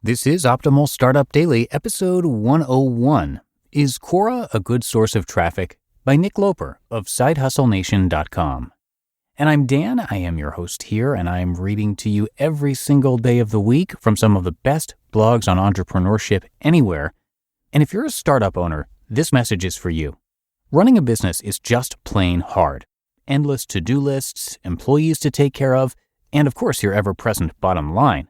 This is Optimal Startup Daily, episode 101. Is Quora a good source of traffic? By Nick Loper of SideHustleNation.com. And I'm Dan, I am your host here, and I'm reading to you every single day of the week from some of the best blogs on entrepreneurship anywhere. And if you're a startup owner, this message is for you. Running a business is just plain hard. Endless to-do lists, employees to take care of, and of course your ever-present bottom line.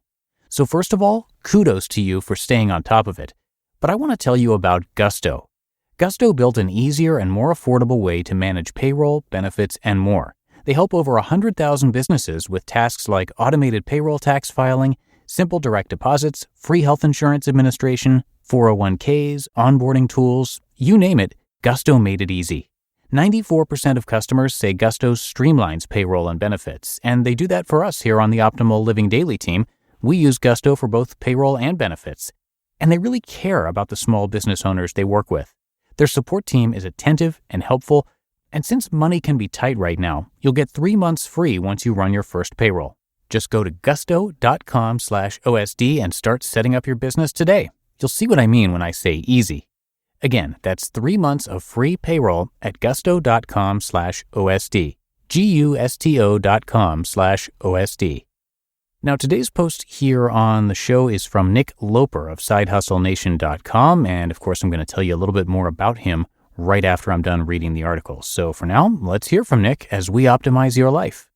So first of all, kudos to you for staying on top of it. But I want to tell you about Gusto. Gusto built an easier and more affordable way to manage payroll, benefits, and more. They help over 100,000 businesses with tasks like automated payroll tax filing, simple direct deposits, free health insurance administration, 401ks, onboarding tools, you name it, Gusto made it easy. 94% of customers say Gusto streamlines payroll and benefits, and they do that for us here on the Optimal Living Daily team. We use Gusto for both payroll and benefits, and they really care about the small business owners they work with. Their support team is attentive and helpful, and since money can be tight right now, you'll get 3 months free once you run your first payroll. Just go to gusto.com/OSD and start setting up your business today. You'll see what I mean when I say easy. Again, that's 3 months of free payroll at gusto.com/OSD. gusto.com/OSD. Now, today's post here on the show is from Nick Loper of SideHustleNation.com, and of course I'm going to tell you a little bit more about him right after I'm done reading the article. So for now, let's hear from Nick as we optimize your life.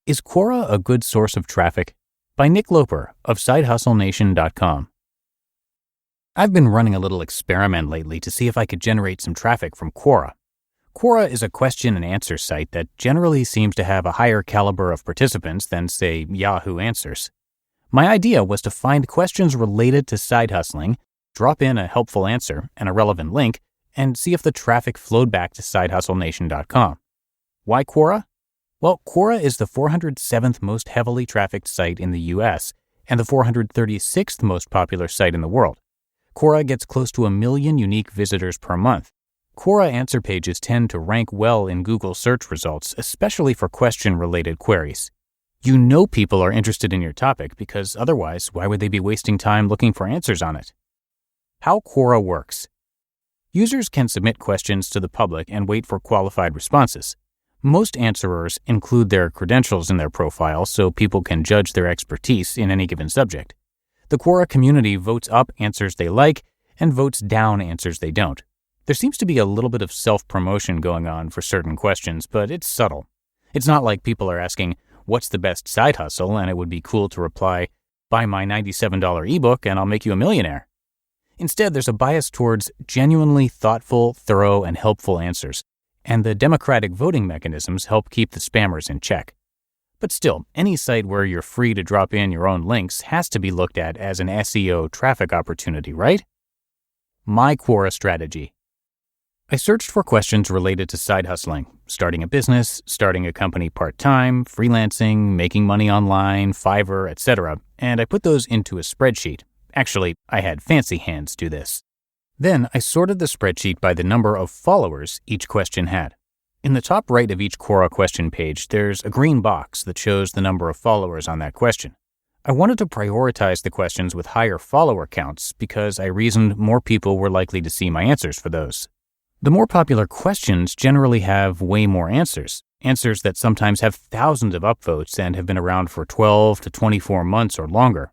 Is Quora a good source of traffic? By Nick Loper of SideHustleNation.com. I've been running a little experiment lately to see if I could generate some traffic from Quora. Quora is a question and answer site that generally seems to have a higher caliber of participants than, say, Yahoo Answers. My idea was to find questions related to side hustling, drop in a helpful answer and a relevant link, and see if the traffic flowed back to SideHustleNation.com. Why Quora? Well, Quora is the 407th most heavily trafficked site in the US and the 436th most popular site in the world. Quora gets close to 1 million unique visitors per month. Quora answer pages tend to rank well in Google search results, especially for question-related queries. You know people are interested in your topic because otherwise, why would they be wasting time looking for answers on it? How Quora works. Users can submit questions to the public and wait for qualified responses. Most answerers include their credentials in their profile so people can judge their expertise in any given subject. The Quora community votes up answers they like and votes down answers they don't. There seems to be a little bit of self-promotion going on for certain questions, but it's subtle. It's not like people are asking, what's the best side hustle, and it would be cool to reply, buy my $97 ebook and I'll make you a millionaire. Instead, there's a bias towards genuinely thoughtful, thorough, and helpful answers, and the democratic voting mechanisms help keep the spammers in check. But still, any site where you're free to drop in your own links has to be looked at as an SEO traffic opportunity, right? My Quora strategy. I searched for questions related to side hustling, starting a business, starting a company part-time, freelancing, making money online, Fiverr, etc., and I put those into a spreadsheet. Actually, I had fancy hands do this. Then I sorted the spreadsheet by the number of followers each question had. In the top right of each Quora question page, there's a green box that shows the number of followers on that question. I wanted to prioritize the questions with higher follower counts because I reasoned more people were likely to see my answers for those. The more popular questions generally have way more answers that sometimes have thousands of upvotes and have been around for 12 to 24 months or longer.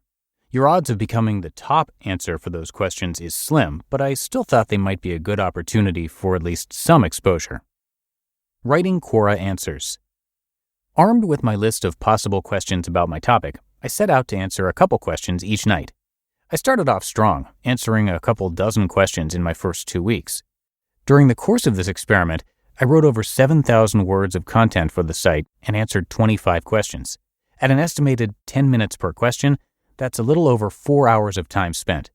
Your odds of becoming the top answer for those questions is slim, but I still thought they might be a good opportunity for at least some exposure. Writing Quora answers. Armed with my list of possible questions about my topic, I set out to answer a couple questions each night. I started off strong, answering a couple dozen questions in my first 2 weeks. During the course of this experiment, I wrote over 7,000 words of content for the site and answered 25 questions. At an estimated 10 minutes per question, that's a little over 4 hours of time spent.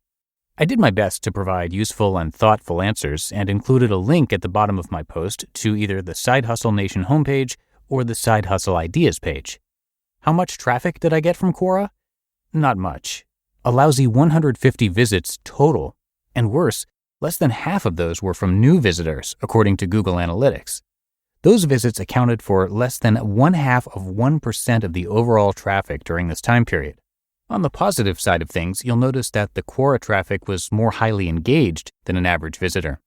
I did my best to provide useful and thoughtful answers and included a link at the bottom of my post to either the Side Hustle Nation homepage or the Side Hustle Ideas page. How much traffic did I get from Quora? Not much. A lousy 150 visits total, and worse, less than half of those were from new visitors, according to Google Analytics. Those visits accounted for less than 0.5% of the overall traffic during this time period. On the positive side of things, you'll notice that the Quora traffic was more highly engaged than an average visitor.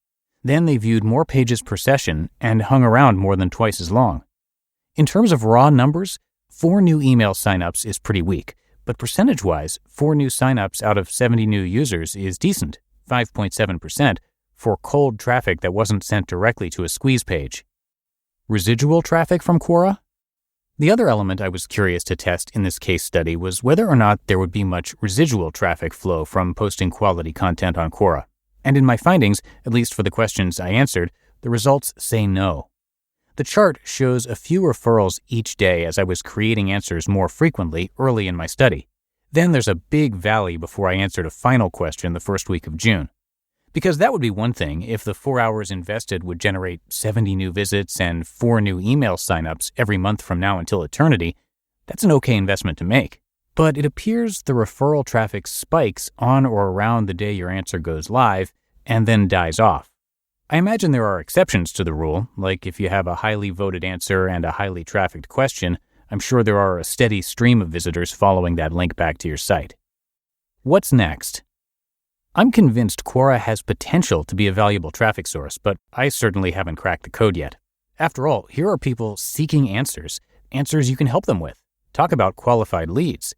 Then they viewed more pages per session and hung around more than twice as long. In terms of raw numbers, 4 new email signups is pretty weak, but percentage-wise, 4 new signups out of 70 new users is decent, 5.7%, for cold traffic that wasn't sent directly to a squeeze page. Residual traffic from Quora? The other element I was curious to test in this case study was whether or not there would be much residual traffic flow from posting quality content on Quora. And in my findings, at least for the questions I answered, the results say no. The chart shows a few referrals each day as I was creating answers more frequently early in my study. Then there's a big valley before I answered a final question the first week of June. Because that would be one thing if the 4 hours invested would generate 70 new visits and 4 new email signups every month from now until eternity. That's an okay investment to make. But it appears the referral traffic spikes on or around the day your answer goes live and then dies off. I imagine there are exceptions to the rule, like if you have a highly voted answer and a highly trafficked question, I'm sure there are a steady stream of visitors following that link back to your site. What's next? I'm convinced Quora has potential to be a valuable traffic source, but I certainly haven't cracked the code yet. After all, here are people seeking answers you can help them with. Talk about qualified leads.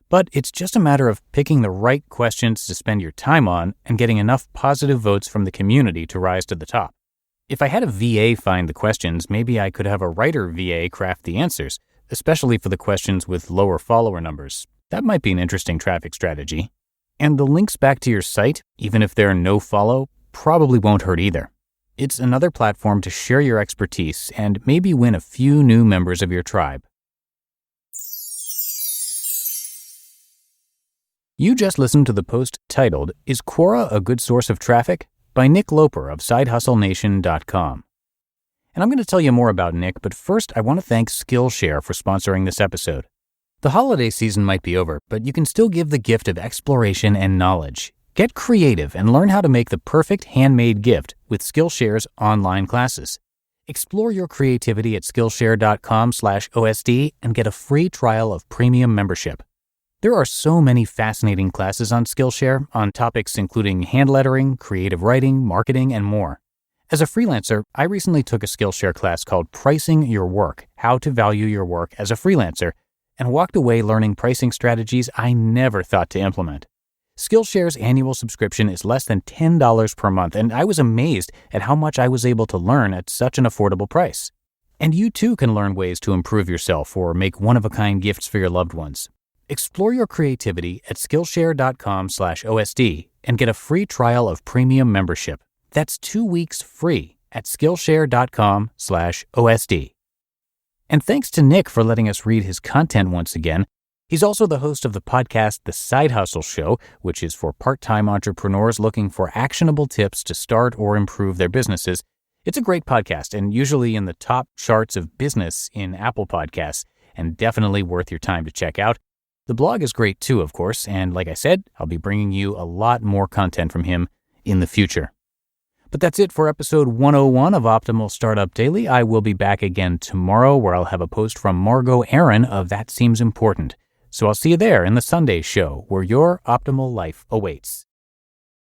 But it's just a matter of picking the right questions to spend your time on and getting enough positive votes from the community to rise to the top. If I had a VA find the questions, maybe I could have a writer VA craft the answers, especially for the questions with lower follower numbers. That might be an interesting traffic strategy. And the links back to your site, even if they're no follow, probably won't hurt either. It's another platform to share your expertise and maybe win a few new members of your tribe. You just listened to the post titled, "Is Quora a Good Source of Traffic?" by Nick Loper of SideHustleNation.com. And I'm going to tell you more about Nick, but first I want to thank Skillshare for sponsoring this episode. The holiday season might be over, but you can still give the gift of exploration and knowledge. Get creative and learn how to make the perfect handmade gift with Skillshare's online classes. Explore your creativity at Skillshare.com/OSD and get a free trial of premium membership. There are so many fascinating classes on Skillshare on topics including hand lettering, creative writing, marketing, and more. As a freelancer, I recently took a Skillshare class called Pricing Your Work, How to Value Your Work as a Freelancer, and walked away learning pricing strategies I never thought to implement. Skillshare's annual subscription is less than $10 per month, and I was amazed at how much I was able to learn at such an affordable price. And you too can learn ways to improve yourself or make one-of-a-kind gifts for your loved ones. Explore your creativity at Skillshare.com/OSD and get a free trial of premium membership. That's 2 weeks free at Skillshare.com/OSD. And thanks to Nick for letting us read his content once again. He's also the host of the podcast The Side Hustle Show, which is for part-time entrepreneurs looking for actionable tips to start or improve their businesses. It's a great podcast and usually in the top charts of business in Apple Podcasts, and definitely worth your time to check out. The blog is great too, of course, and like I said, I'll be bringing you a lot more content from him in the future. But that's it for episode 101 of Optimal Startup Daily. I will be back again tomorrow where I'll have a post from Margot Aaron of That Seems Important. So I'll see you there in the Sunday show where your optimal life awaits.